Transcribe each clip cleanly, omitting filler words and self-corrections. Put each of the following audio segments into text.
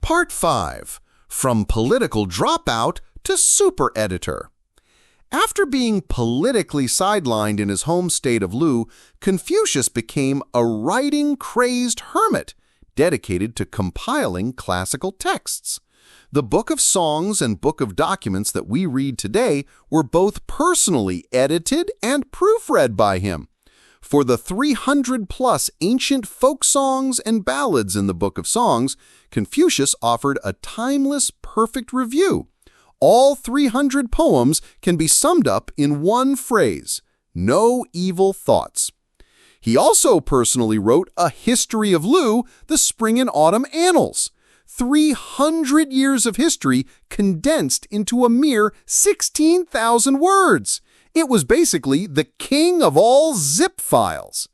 Part 5. From Political Dropout to Super Editor. After being politically sidelined in his home state of Lu, Confucius became a writing-crazed hermit dedicated to compiling classical texts. The Book of Songs and Book of Documents that we read today were both personally edited and proofread by him. For the 300-plus ancient folk songs and ballads in the Book of Songs, Confucius offered a timeless, perfect review. All 300 poems can be summed up in one phrase: no evil thoughts. He also personally wrote a history of Lu, the Spring and Autumn Annals. 300 years of history condensed into a mere 16,000 words. It was basically the king of all zip files.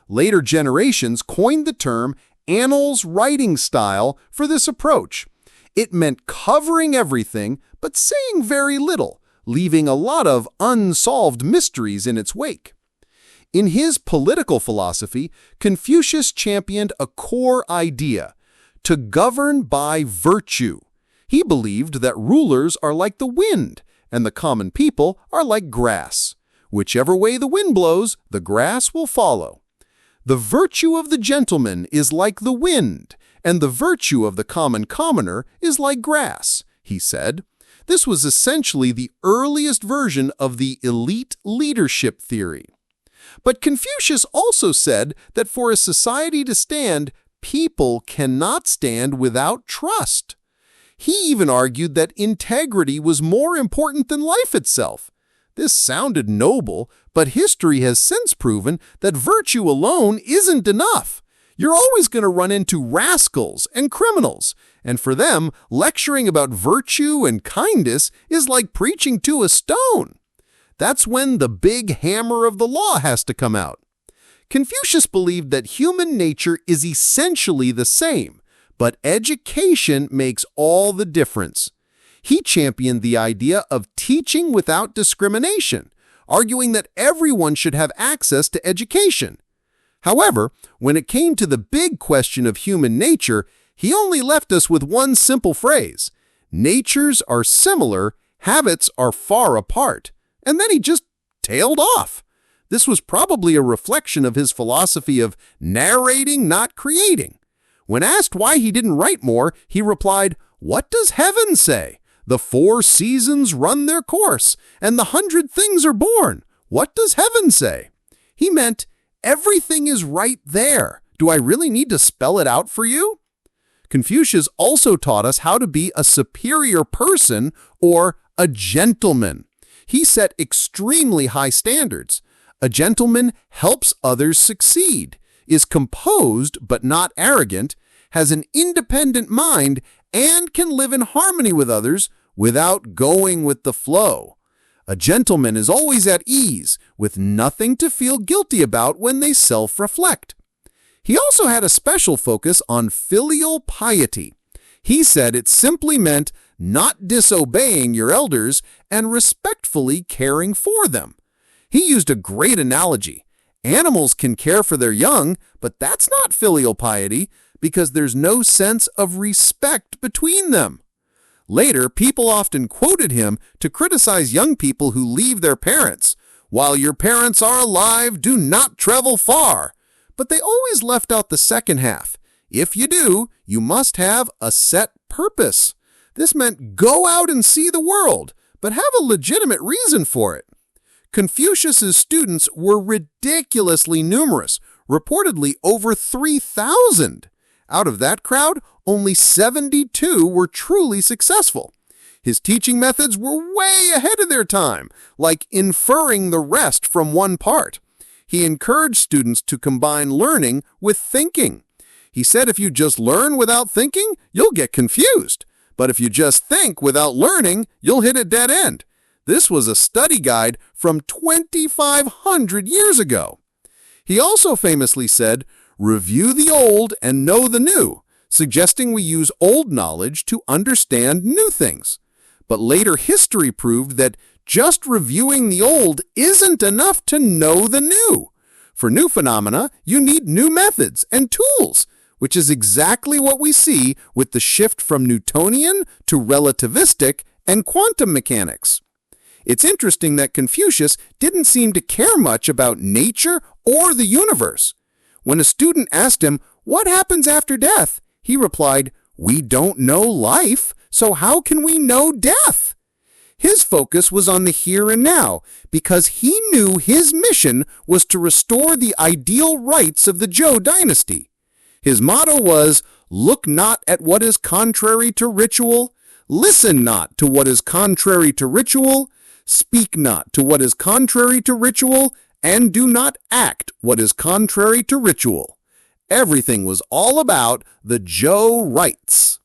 Later generations coined the term annals writing style for this approach. It meant covering everything but saying very little, leaving a lot of unsolved mysteries in its wake. In his political philosophy, Confucius championed a core idea: to govern by virtue. He believed that rulers are like the wind, and the common people are like grass. Whichever way the wind blows, the grass will follow. The virtue of the gentleman is like the wind, and the virtue of the common commoner is like grass, he said. This was essentially the earliest version of the elite leadership theory. But Confucius also said that for a society to stand, people cannot stand without trust. He even argued that integrity was more important than life itself. This sounded noble, but history has since proven that virtue alone isn't enough. You're always going to run into rascals and criminals, and for them, lecturing about virtue and kindness is like preaching to a stone. That's when the big hammer of the law has to come out. Confucius believed that human nature is essentially the same, but education makes all the difference. He championed the idea of teaching without discrimination, arguing that everyone should have access to education. However, when it came to the big question of human nature, he only left us with one simple phrase: natures are similar, habits are far apart. And then he just tailed off. This was probably a reflection of his philosophy of narrating, not creating. When asked why he didn't write more, he replied, "What does heaven say? The 4 seasons run their course, and the 100 things are born. What does heaven say?" He meant, everything is right there. Do I really need to spell it out for you? Confucius also taught us how to be a superior person, or a gentleman. He set extremely high standards. A gentleman helps others succeed, is composed but not arrogant, has an independent mind, and can live in harmony with others without going with the flow. A gentleman is always at ease, with nothing to feel guilty about when they self-reflect. He also had a special focus on filial piety. He said it simply meant not disobeying your elders and respectfully caring for them. He used a great analogy. Animals can care for their young, but that's not filial piety because there's no sense of respect between them. Later, people often quoted him to criticize young people who leave their parents. "While your parents are alive, do not travel far." But they always left out the second half. If you do, you must have a set purpose. This meant go out and see the world, but have a legitimate reason for it. Confucius's students were ridiculously numerous, reportedly over 3,000. Out of that crowd, only 72 were truly successful. His teaching methods were way ahead of their time, like inferring the rest from one part. He encouraged students to combine learning with thinking. He said if you just learn without thinking, you'll get confused. But if you just think without learning, you'll hit a dead end. This was a study guide from 2,500 years ago. He also famously said, "Review the old and know the new," suggesting we use old knowledge to understand new things. But later history proved that just reviewing the old isn't enough to know the new. For new phenomena, you need new methods and tools, which is exactly what we see with the shift from Newtonian to relativistic and quantum mechanics. It's interesting that Confucius didn't seem to care much about nature or the universe. When a student asked him, "What happens after death?" he replied, "We don't know life, so how can we know death?" His focus was on the here and now because he knew his mission was to restore the ideal rights of the Zhou dynasty. His motto was, "Look not at what is contrary to ritual, listen not to what is contrary to ritual, speak not to what is contrary to ritual, and do not act what is contrary to ritual." Everything was all about the Zhou rights.